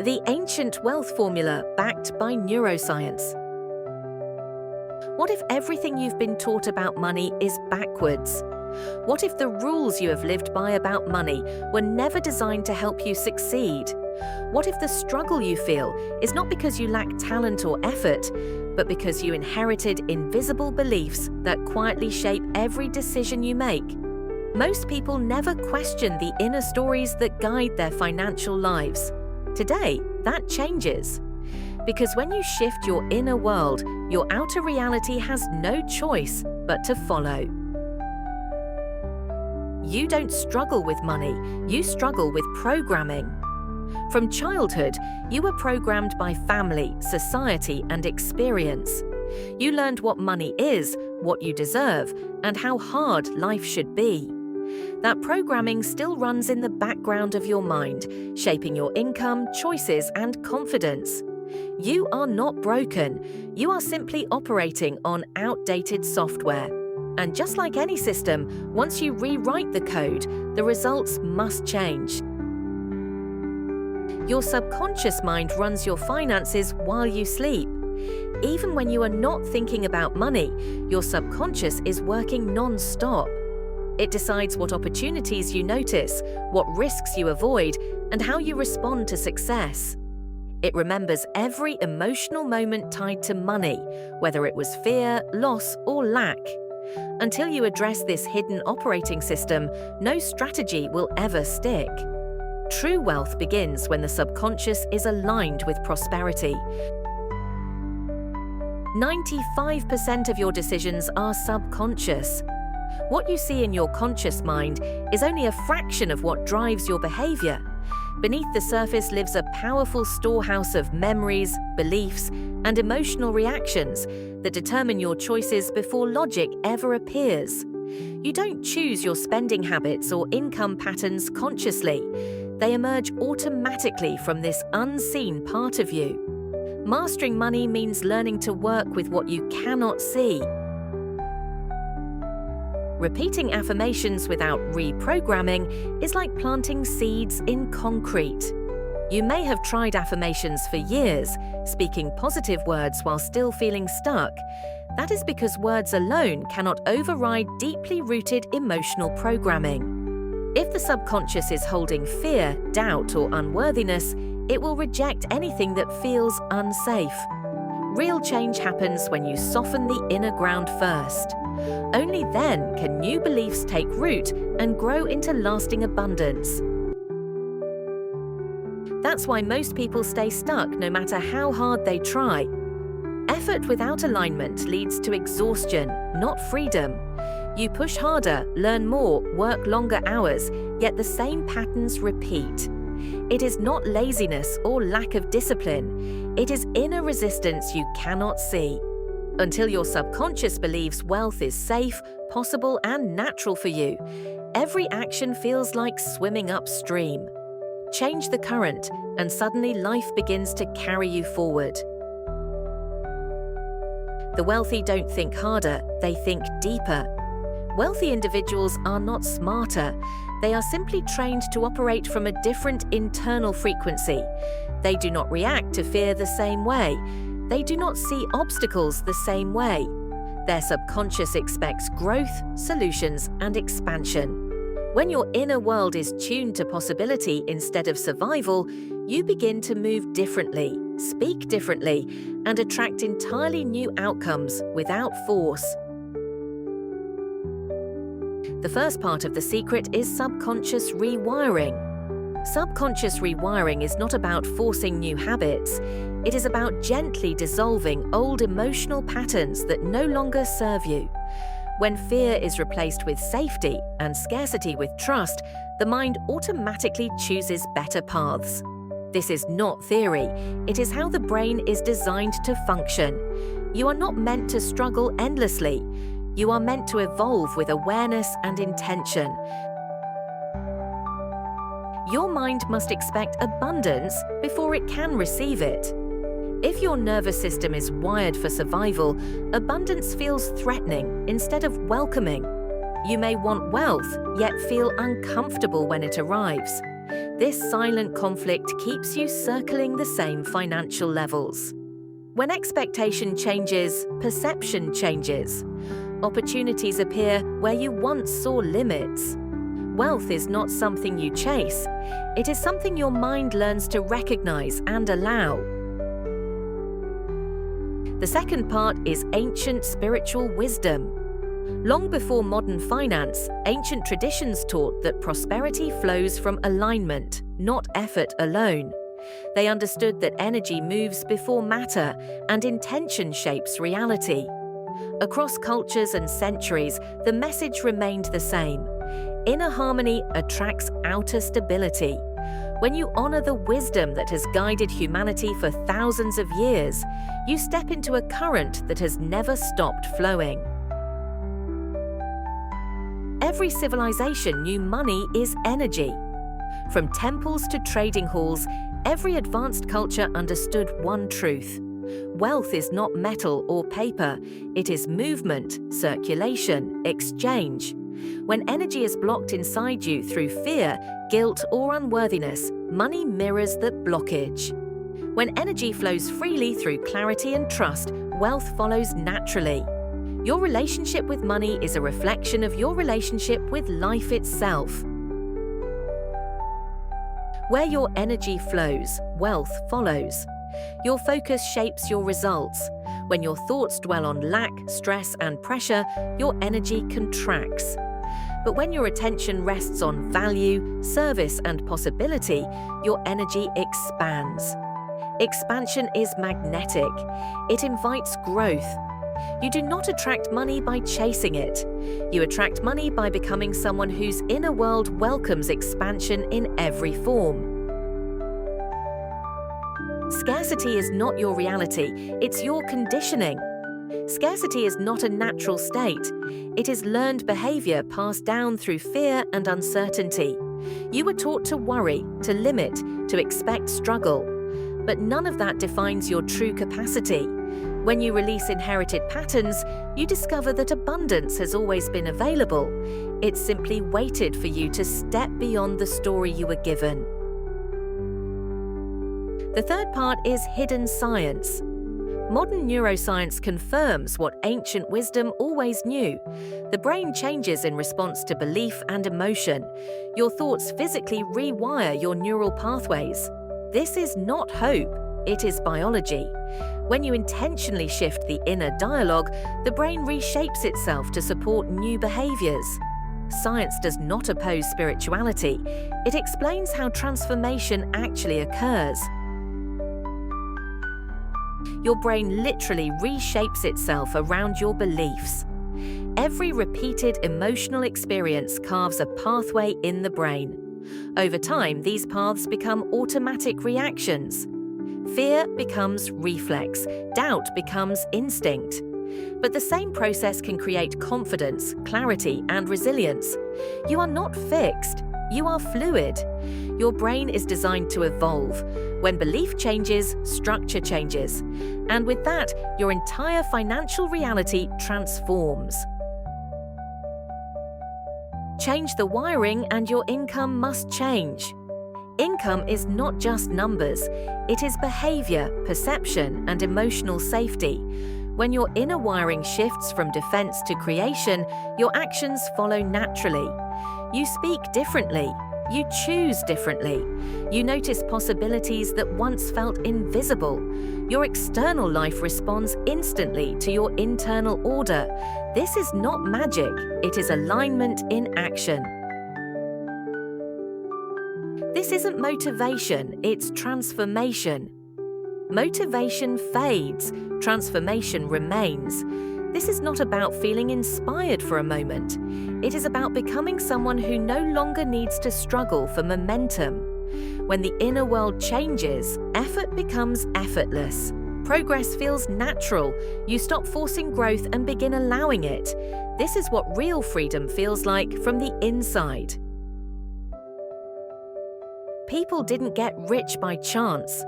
The ancient wealth formula backed by neuroscience. What if everything you've been taught about money is backwards? What if the rules you have lived by about money were never designed to help you succeed? What if the struggle you feel is not because you lack talent or effort, but because you inherited invisible beliefs that quietly shape every decision you make? Most people never question the inner stories that guide their financial lives. Today, that changes. Because when you shift your inner world, your outer reality has no choice but to follow. You don't struggle with money, you struggle with programming. From childhood, you were programmed by family, society, and experience. You learned what money is, what you deserve, and how hard life should be. That programming still runs in the background of your mind, shaping your income, choices, and confidence. You are not broken. You are simply operating on outdated software. And just like any system, once you rewrite the code, the results must change. Your subconscious mind runs your finances while you sleep. Even when you are not thinking about money, your subconscious is working non-stop. It decides what opportunities you notice, what risks you avoid, and how you respond to success. It remembers every emotional moment tied to money, whether it was fear, loss, or lack. Until you address this hidden operating system, no strategy will ever stick. True wealth begins when the subconscious is aligned with prosperity. 95% of your decisions are subconscious. What you see in your conscious mind is only a fraction of what drives your behavior. Beneath the surface lives a powerful storehouse of memories, beliefs, and emotional reactions that determine your choices before logic ever appears. You don't choose your spending habits or income patterns consciously. They emerge automatically from this unseen part of you. Mastering money means learning to work with what you cannot see. Repeating affirmations without reprogramming is like planting seeds in concrete. You may have tried affirmations for years, speaking positive words while still feeling stuck. That is because words alone cannot override deeply rooted emotional programming. If the subconscious is holding fear, doubt, or unworthiness, it will reject anything that feels unsafe. Real change happens when you soften the inner ground first. Only then can new beliefs take root and grow into lasting abundance. That's why most people stay stuck no matter how hard they try. Effort without alignment leads to exhaustion, not freedom. You push harder, learn more, work longer hours, yet the same patterns repeat. It is not laziness or lack of discipline. It is inner resistance you cannot see. Until your subconscious believes wealth is safe, possible, and natural for you, every action feels like swimming upstream. Change the current, and suddenly life begins to carry you forward. The wealthy don't think harder, they think deeper. Wealthy individuals are not smarter. They are simply trained to operate from a different internal frequency. They do not react to fear the same way. They do not see obstacles the same way. Their subconscious expects growth, solutions, and expansion. When your inner world is tuned to possibility instead of survival, you begin to move differently, speak differently, and attract entirely new outcomes without force. The first part of the secret is subconscious rewiring. Subconscious rewiring is not about forcing new habits. It is about gently dissolving old emotional patterns that no longer serve you. When fear is replaced with safety and scarcity with trust, the mind automatically chooses better paths. This is not theory. It is how the brain is designed to function. You are not meant to struggle endlessly. You are meant to evolve with awareness and intention. Your mind must expect abundance before it can receive it. If your nervous system is wired for survival, abundance feels threatening instead of welcoming. You may want wealth, yet feel uncomfortable when it arrives. This silent conflict keeps you circling the same financial levels. When expectation changes, perception changes. Opportunities appear where you once saw limits. Wealth is not something you chase. It is something your mind learns to recognize and allow. The second part is ancient spiritual wisdom. Long before modern finance, ancient traditions taught that prosperity flows from alignment, not effort alone. They understood that energy moves before matter and intention shapes reality. Across cultures and centuries, the message remained the same. Inner harmony attracts outer stability. When you honor the wisdom that has guided humanity for thousands of years, you step into a current that has never stopped flowing. Every civilization knew money is energy. From temples to trading halls, every advanced culture understood one truth. Wealth is not metal or paper, it is movement, circulation, exchange. When energy is blocked inside you through fear, guilt, or unworthiness, money mirrors that blockage. When energy flows freely through clarity and trust, wealth follows naturally. Your relationship with money is a reflection of your relationship with life itself. Where your energy flows, wealth follows. Your focus shapes your results. When your thoughts dwell on lack, stress, and pressure, your energy contracts. But when your attention rests on value, service, and possibility, your energy expands. Expansion is magnetic. It invites growth. You do not attract money by chasing it. You attract money by becoming someone whose inner world welcomes expansion in every form. Scarcity is not your reality, it's your conditioning. Scarcity is not a natural state. It is learned behavior passed down through fear and uncertainty. You were taught to worry, to limit, to expect struggle. But none of that defines your true capacity. When you release inherited patterns, you discover that abundance has always been available. It's simply waited for you to step beyond the story you were given. The third part is hidden science. Modern neuroscience confirms what ancient wisdom always knew. The brain changes in response to belief and emotion. Your thoughts physically rewire your neural pathways. This is not hope, it is biology. When you intentionally shift the inner dialogue, the brain reshapes itself to support new behaviors. Science does not oppose spirituality. It explains how transformation actually occurs. Your brain literally reshapes itself around your beliefs. Every repeated emotional experience carves a pathway in the brain. Over time, these paths become automatic reactions. Fear becomes reflex, doubt becomes instinct. But the same process can create confidence, clarity, and resilience. You are not fixed, you are fluid. Your brain is designed to evolve. When belief changes, structure changes. And with that, your entire financial reality transforms. Change the wiring and your income must change. Income is not just numbers, it is behavior, perception, and emotional safety. When your inner wiring shifts from defense to creation, your actions follow naturally. You speak differently. You choose differently. You notice possibilities that once felt invisible. Your external life responds instantly to your internal order. This is not magic, it is alignment in action. This isn't motivation, it's transformation. Motivation fades, transformation remains. This is not about feeling inspired for a moment. It is about becoming someone who no longer needs to struggle for momentum. When the inner world changes, effort becomes effortless. Progress feels natural. You stop forcing growth and begin allowing it. This is what real freedom feels like from the inside. People didn't get rich by chance.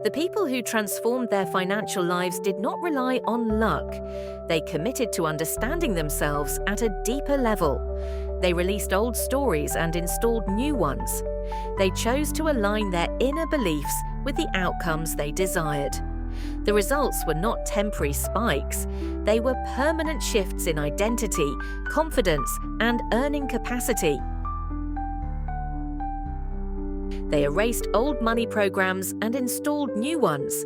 The people who transformed their financial lives did not rely on luck. They committed to understanding themselves at a deeper level. They released old stories and installed new ones. They chose to align their inner beliefs with the outcomes they desired. The results were not temporary spikes. They were permanent shifts in identity, confidence, and earning capacity. They erased old money programs and installed new ones.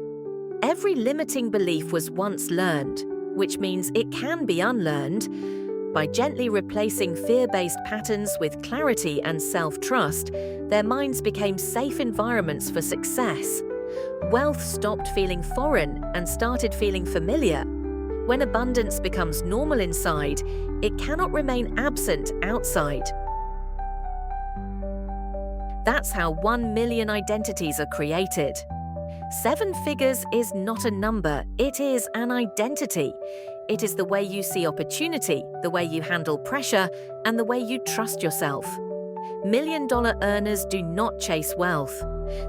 Every limiting belief was once learned, which means it can be unlearned. By gently replacing fear-based patterns with clarity and self-trust, their minds became safe environments for success. Wealth stopped feeling foreign and started feeling familiar. When abundance becomes normal inside, it cannot remain absent outside. That's how 1 million identities are created. 7 figures is not a number, it is an identity. It is the way you see opportunity, the way you handle pressure, and the way you trust yourself. Million-dollar earners do not chase wealth.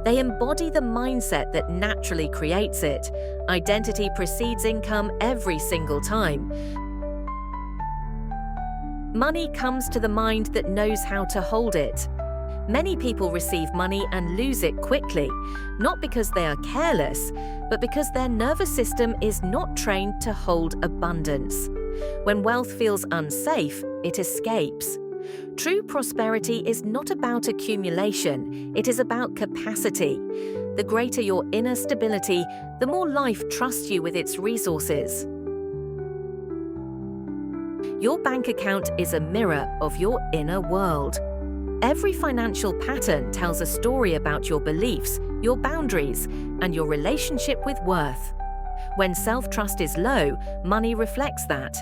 They embody the mindset that naturally creates it. Identity precedes income every single time. Money comes to the mind that knows how to hold it. Many people receive money and lose it quickly, not because they are careless, but because their nervous system is not trained to hold abundance. When wealth feels unsafe, it escapes. True prosperity is not about accumulation, it is about capacity. The greater your inner stability, the more life trusts you with its resources. Your bank account is a mirror of your inner world. Every financial pattern tells a story about your beliefs, your boundaries, and your relationship with worth. When self-trust is low, money reflects that.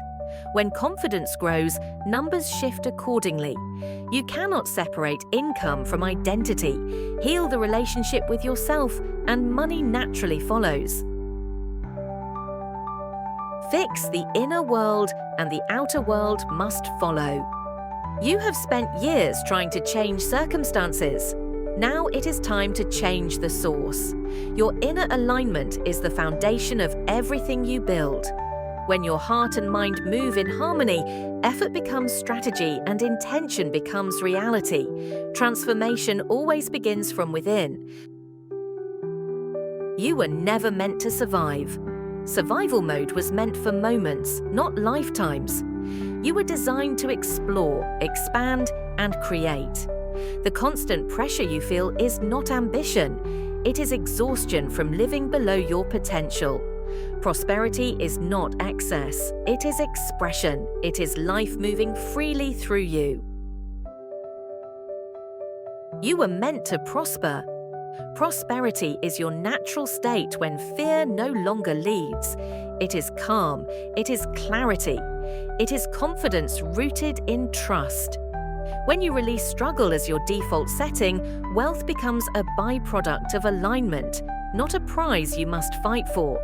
When confidence grows, numbers shift accordingly. You cannot separate income from identity. Heal the relationship with yourself, and money naturally follows. Fix the inner world, and the outer world must follow. You have spent years trying to change circumstances. Now it is time to change the source. Your inner alignment is the foundation of everything you build. When your heart and mind move in harmony, effort becomes strategy and intention becomes reality. Transformation always begins from within. You were never meant to survive. Survival mode was meant for moments, not lifetimes. You were designed to explore, expand, and create. The constant pressure you feel is not ambition. It is exhaustion from living below your potential. Prosperity is not excess. It is expression. It is life moving freely through you. You were meant to prosper. Prosperity is your natural state when fear no longer leads. It is calm. It is clarity. It is confidence rooted in trust. When you release struggle as your default setting, wealth becomes a byproduct of alignment, not a prize you must fight for.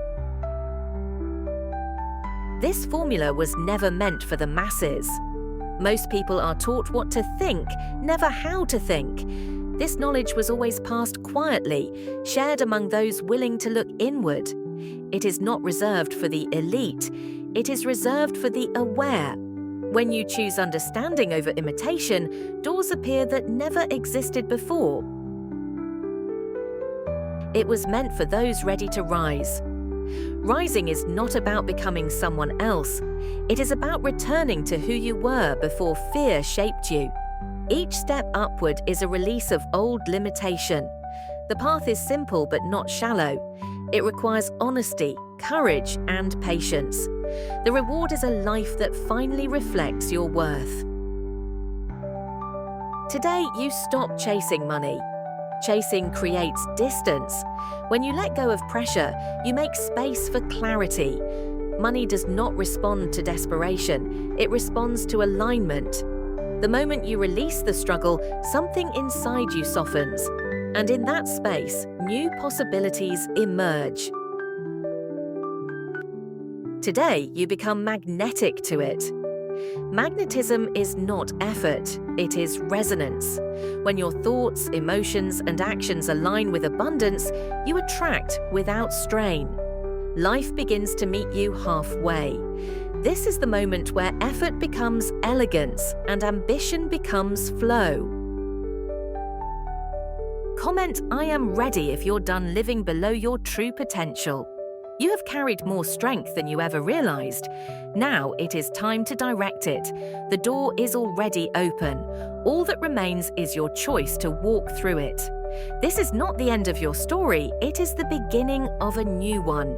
This formula was never meant for the masses. Most people are taught what to think, never how to think. This knowledge was always passed quietly, shared among those willing to look inward. It is not reserved for the elite. It is reserved for the aware. When you choose understanding over imitation, doors appear that never existed before. It was meant for those ready to rise. Rising is not about becoming someone else. It is about returning to who you were before fear shaped you. Each step upward is a release of old limitation. The path is simple but not shallow. It requires honesty, courage, and patience. The reward is a life that finally reflects your worth. Today, you stop chasing money. Chasing creates distance. When you let go of pressure, you make space for clarity. Money does not respond to desperation. It responds to alignment. The moment you release the struggle, something inside you softens. And in that space, new possibilities emerge. Today, you become magnetic to it. Magnetism is not effort, it is resonance. When your thoughts, emotions, and actions align with abundance, you attract without strain. Life begins to meet you halfway. This is the moment where effort becomes elegance and ambition becomes flow. Comment "I am ready" if you're done living below your true potential. You have carried more strength than you ever realized. Now it is time to direct it. The door is already open. All that remains is your choice to walk through it. This is not the end of your story, it is the beginning of a new one.